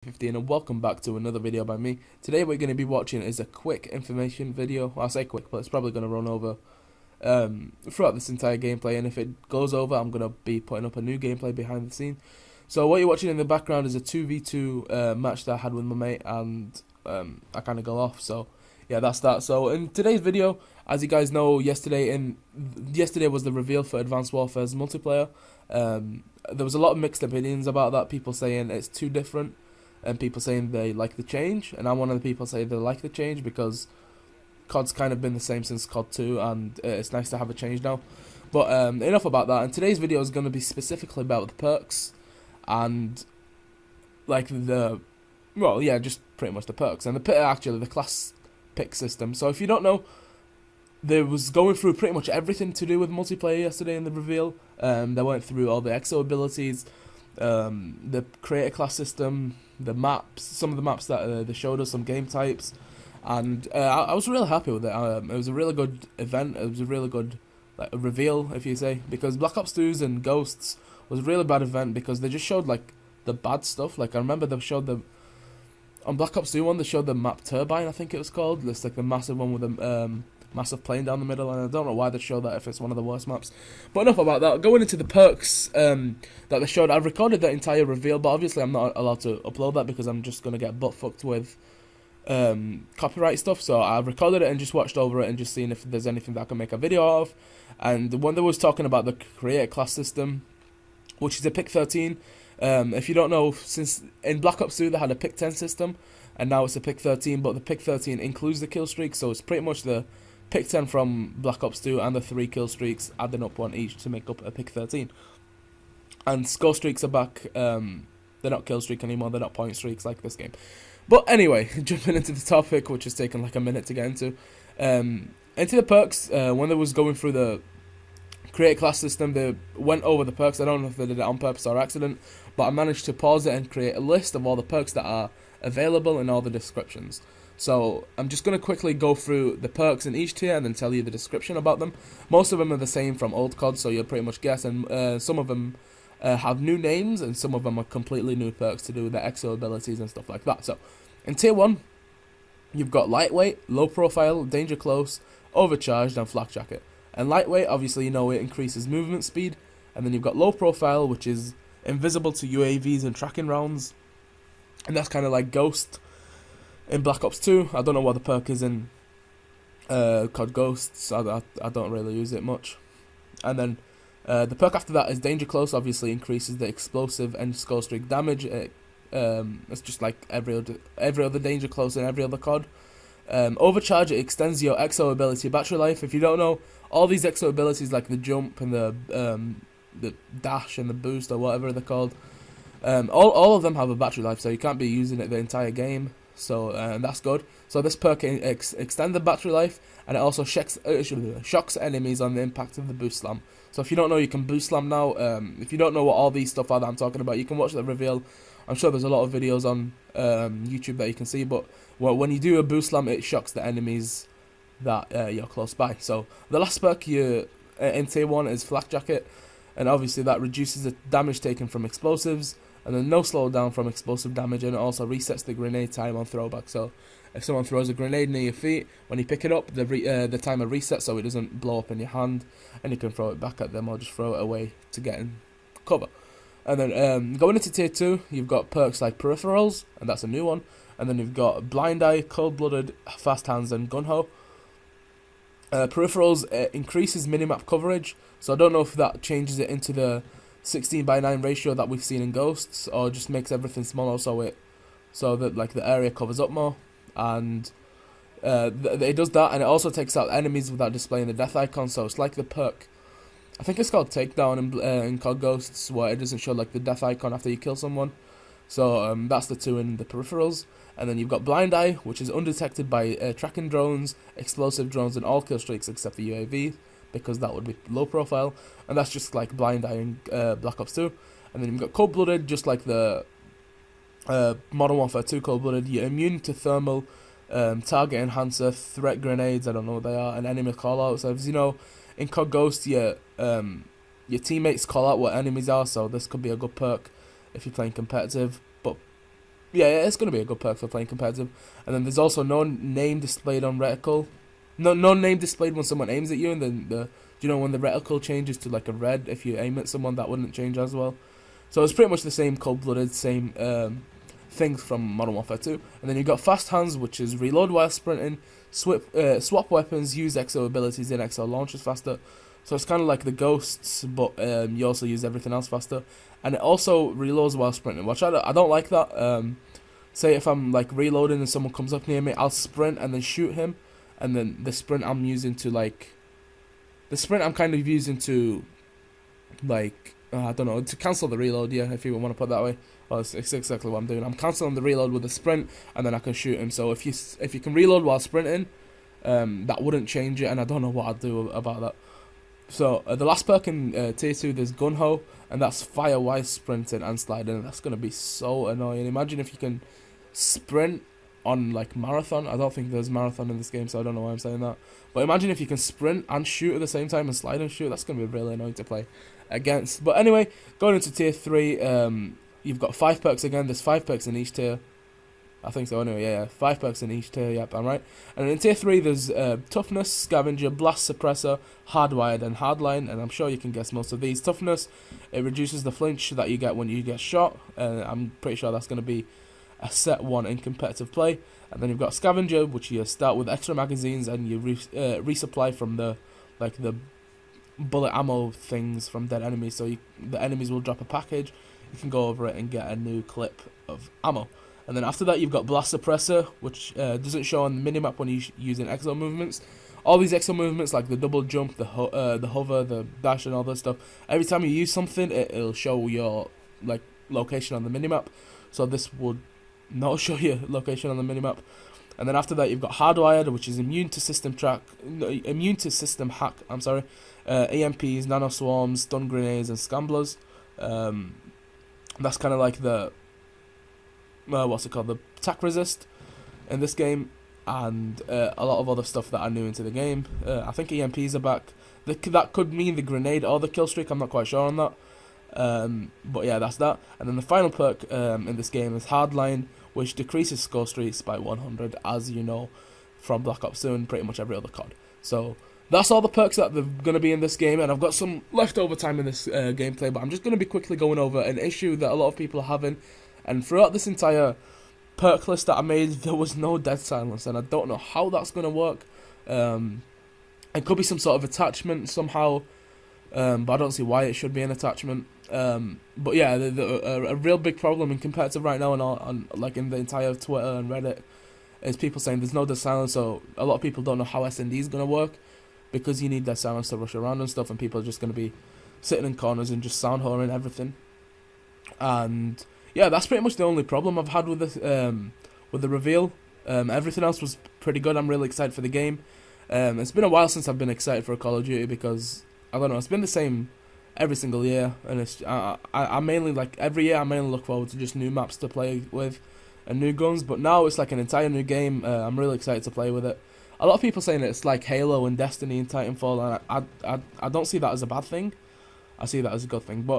15 and welcome back to another video by me. Today we're going to be watching is a quick information video. Well, I say quick, but it's probably going to run over throughout this entire gameplay, and if it goes over I'm going to be putting up a new gameplay behind the scene. So what you're watching in the background is a 2v2 match that I had with my mate, and I kind of go off, so yeah, that's that. So in today's video, as you guys know, yesterday was the reveal for Advanced Warfare's multiplayer. There was a lot of mixed opinions about that, people saying it's too different and people saying they like the change, and I'm one of the people saying they like the change because COD's kind of been the same since COD 2, and it's nice to have a change now. But enough about that, and today's video is going to be specifically about the perks and like just pretty much the perks and the class pick system. So if you don't know, they was going through pretty much everything to do with multiplayer yesterday in the reveal. They went through all the EXO abilities, the creator class system, the maps, some of the maps that they showed us, some game types, and I was really happy with it. It was a really good event. It was a really good reveal, if you say, because Black Ops 2's and Ghosts was a really bad event because they just showed like the bad stuff. Like I remember they showed on Black Ops 2 one, they showed the map Turbine, I think it was called. It's like the massive one with the massive plane down the middle, and I don't know why they show that if it's one of the worst maps. But enough about that. Going into the perks that they showed, I've recorded the entire reveal, but obviously I'm not allowed to upload that because I'm just going to get butt fucked with copyright stuff. So I've recorded it and just watched over it and just seen if there's anything that I can make a video of. And the one that was talking about the creator class system, which is a pick 13. If you don't know, since in Black Ops 2 they had a pick 10 system, and now it's a pick 13, but the pick 13 includes the kill streak, so it's pretty much the pick 10 from Black Ops 2 and the 3 kill streaks, adding up one each to make up a pick 13. And score streaks are back. They're not kill streak anymore, they're not point streaks like this game. But anyway, jumping into the topic, which has taken like a minute to get into the perks. When they was going through the create class system, they went over the perks. I don't know if they did it on purpose or accident, but I managed to pause it and create a list of all the perks that are available in all the descriptions. So I'm just going to quickly go through the perks in each tier and then tell you the description about them. Most of them are the same from old COD, so you'll pretty much guess, and some of them have new names, and some of them are completely new perks to do with the EXO abilities and stuff like that. So in tier 1, you've got lightweight, low profile, danger close, overcharged, and flak jacket. And lightweight, obviously you know it increases movement speed, and then you've got low profile, which is invisible to UAVs and tracking rounds, and that's kind of like Ghost in Black Ops 2. I don't know what the perk is in COD Ghosts. I don't really use it much. And then the perk after that is danger close. Obviously increases the explosive and score streak damage. It's just like every other danger close in every other COD. Overcharge, it extends your EXO ability battery life. If you don't know, all these EXO abilities like the jump and the dash and the boost or whatever they're called, all of them have a battery life, so you can't be using it the entire game. So that's good. So this perk extends the battery life, and it also shocks enemies on the impact of the boost slam. So if you don't know, you can boost slam now. If you don't know what all these stuff are that I'm talking about, you can watch the reveal. I'm sure there's a lot of videos on YouTube that you can see, but when you do a boost slam, it shocks the enemies that you're close by. So the last perk in tier 1 is flak jacket, and obviously that reduces the damage taken from explosives, and then no slowdown from explosive damage, and it also resets the grenade time on throwback. So if someone throws a grenade near your feet, when you pick it up, the timer resets so it doesn't blow up in your hand, and you can throw it back at them or just throw it away to get in cover. And then going into tier 2, you've got perks like peripherals, and that's a new one. And then you've got blind eye, cold-blooded, fast hands, and gun-ho. Peripherals increases minimap coverage, so I don't know if that changes it into the 16:9 ratio that we've seen in Ghosts, or just makes everything smaller so that like the area covers up more. And it does that, and it also takes out enemies without displaying the death icon. So it's like the perk, I think it's called Takedown in COD Ghosts, where it doesn't show like the death icon after you kill someone. So that's the two in the peripherals. And then you've got Blind Eye, which is undetected by tracking drones, explosive drones, and all kill streaks except the UAV, because that would be low profile. And that's just like Blind Eye in Black Ops 2. And then you've got Cold Blooded, just like the Modern Warfare 2 Cold Blooded. You're immune to thermal, target enhancer, threat grenades, I don't know what they are, and enemy callouts. So as you know, in COD Ghost, your teammates call out what enemies are, so this could be a good perk if you're playing competitive. But yeah, it's going to be a good perk for playing competitive. And then there's also no name displayed on reticle. No name displayed when someone aims at you, and then when the reticle changes to like a red if you aim at someone, that wouldn't change as well. So it's pretty much the same cold-blooded, same things from Modern Warfare 2. And then you've got Fast Hands, which is reload while sprinting, swap weapons, use exo abilities in exo launches faster. So it's kind of like the Ghosts, but you also use everything else faster. And it also reloads while sprinting, which I don't like that. Say if I'm like reloading and someone comes up near me, I'll sprint and then shoot him. And then the sprint I'm using to like... The sprint I'm kind of using to like... I don't know, to cancel the reload, yeah, if you want to put it that way. Well, it's exactly what I'm doing. I'm cancelling the reload with a sprint, and then I can shoot him. So if you can reload while sprinting, that wouldn't change it, and I don't know what I'd do about that. So the last perk in tier 2, there's Gun Ho, and that's fire while sprinting and sliding, and that's going to be so annoying. Imagine if you can sprint on like marathon. I don't think there's marathon in this game, so I don't know why I'm saying that. But imagine if you can sprint and shoot at the same time and slide and shoot. That's going to be really annoying to play against. But anyway, going into tier 3, you've got 5 perks again. There's 5 perks in each tier. I think so anyway, yeah. 5 perks in each tier, yep, I'm right. And in tier 3, there's Toughness, Scavenger, Blast Suppressor, Hardwired, and Hardline. And I'm sure you can guess most of these. Toughness, it reduces the flinch that you get when you get shot. I'm pretty sure that's going to be a set 1 in competitive play. And then you've got Scavenger, which you start with extra magazines and you resupply from the bullet ammo things from dead enemies. So the enemies will drop a package. You can go over it and get a new clip of ammo. And then after that, you've got Blast Suppressor, which doesn't show on the minimap when you're using exo movements. All these exo movements, like the double jump, the hover, the dash, and all that stuff, every time you use something, it'll show your like location on the minimap. So this would not show your location on the minimap. And then after that, you've got Hardwired, which is immune to system hack. EMPs, nano swarms, stun grenades, and scramblers. That's kind of like the the attack resist in this game, and a lot of other stuff that are new into the game. I think EMPs are back. That could mean the grenade or the kill streak. I'm not quite sure on that. But yeah, that's that. And then the final perk in this game is Hardline, which decreases score streaks by 100, as you know from Black Ops 2 and pretty much every other COD. So that's all the perks that are going to be in this game, and I've got some leftover time in this gameplay, but I'm just going to be quickly going over an issue that a lot of people are having. And throughout this entire perk list that I made, there was no dead silence, and I don't know how that's going to work. It could be some sort of attachment somehow, but I don't see why it should be an attachment. But yeah, a real big problem in competitive right now, and on like in the entire Twitter and Reddit, is people saying there's no dead silence. So a lot of people don't know how SND is going to work, because you need dead silence to rush around and stuff, and people are just going to be sitting in corners and just sound whoring everything. And yeah, that's pretty much the only problem I've had with this, with the reveal. Everything else was pretty good. I'm really excited for the game. It's been a while since I've been excited for a Call of Duty, because I don't know, it's been the same every single year, and it's I mainly like every year I mainly look forward to just new maps to play with and new guns. But now it's like an entire new game. I'm really excited to play with it. A lot of people saying it's like Halo and Destiny and Titanfall, and I don't see that as a bad thing. I see that as a good thing. But